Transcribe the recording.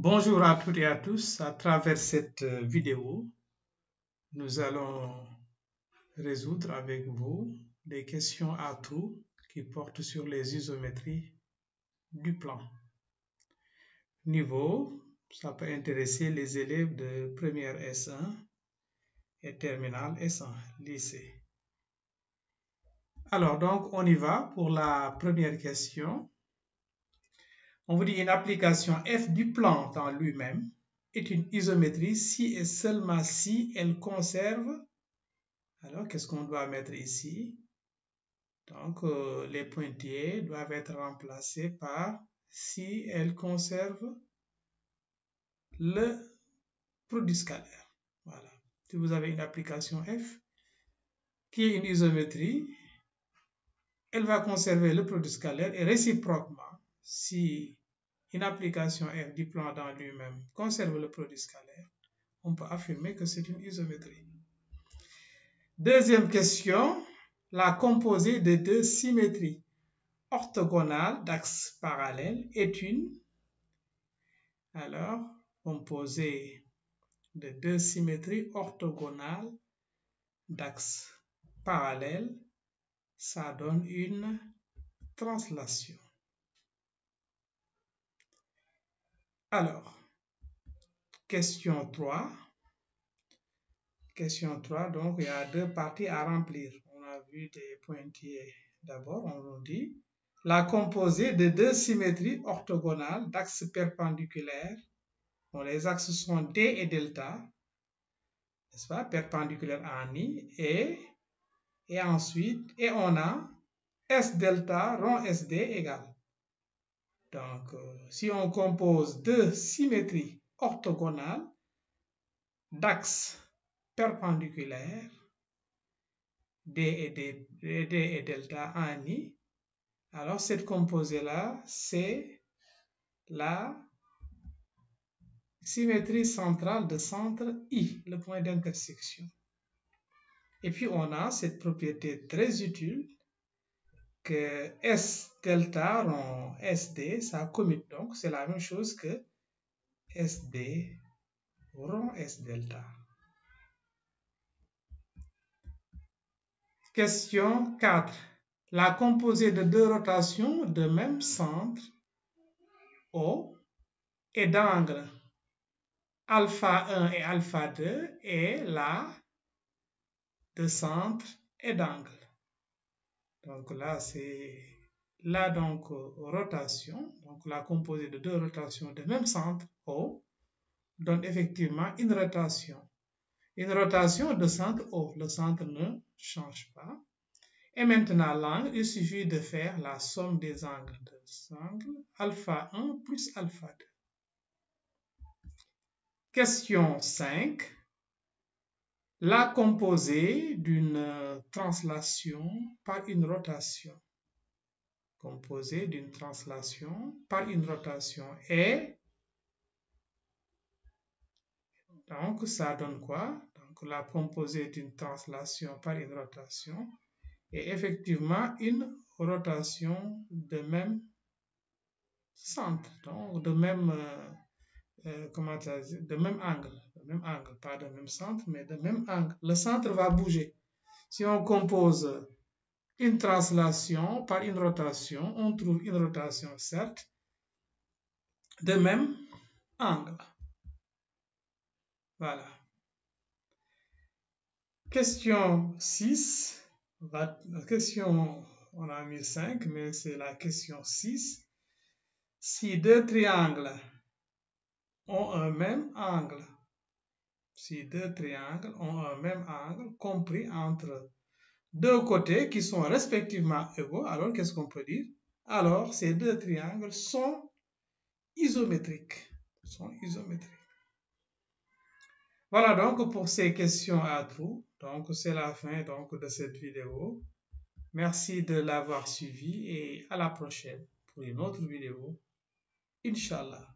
Bonjour à toutes et à tous. À travers cette vidéo, nous allons résoudre avec vous des questions à trous qui portent sur les isométries du plan. Niveau, ça peut intéresser les élèves de première S1 et terminale S1, lycée. Alors, donc, on y va pour la première question. On vous dit une application f du plan dans lui-même est une isométrie si et seulement si elle conserve. Alors, qu'est-ce qu'on doit mettre ici? Donc, les pointillés doivent être remplacés par si elle conserve le produit scalaire. Voilà. Si vous avez une application f qui est une isométrie, elle va conserver le produit scalaire et réciproquement, si une application f du plan dans lui-même conserve le produit scalaire, on peut affirmer que c'est une isométrie. Deuxième question, la composée de deux symétries orthogonales d'axes parallèles est une. Alors, composée de deux symétries orthogonales d'axes parallèles, ça donne une translation. Alors, question 3. Question 3, donc il y a deux parties à remplir. On a vu des pointillés. D'abord, on nous dit la composée de deux symétries orthogonales d'axes perpendiculaires, dont les axes sont D et delta, n'est-ce pas, perpendiculaires en I, et ensuite, on a S delta rond SD égale. Donc, si on compose deux symétries orthogonales d'axes perpendiculaires, D et delta en I, alors cette composée-là, c'est la symétrie centrale de centre I, le point d'intersection. Et puis on a cette propriété très utile que S delta rond SD, ça commute, donc c'est la même chose que SD rond S delta. Question 4. La composée de deux rotations de même centre O et d'angle alpha 1 et alpha 2 est la de centre et d'angle. Donc là, c'est là donc rotation. Donc la composée de deux rotations de même centre O donne effectivement une rotation. Une rotation de centre O. Le centre ne change pas. Et maintenant, l'angle, il suffit de faire la somme des angles. Des angles alpha 1 plus alpha 2. Question 5. La composée d'une translation par une rotation. Composée d'une translation par une rotation est. Donc, ça donne quoi? Donc, la composée d'une translation par une rotation est effectivement une rotation de même centre, donc de même, de même angle, pas de même centre, mais de même angle. Le centre va bouger. Si on compose une translation par une rotation, on trouve une rotation, certes, de même angle. Voilà. Question 6. La question, on a mis 5, mais c'est la question 6. Si deux triangles ont un même angle, si deux triangles ont un même angle compris entre deux côtés qui sont respectivement égaux, alors qu'est-ce qu'on peut dire? Alors, ces deux triangles sont isométriques. Voilà donc pour ces questions à trous. Donc, c'est la fin donc, de cette vidéo. Merci de l'avoir suivi et à la prochaine pour une autre vidéo. Inch'Allah.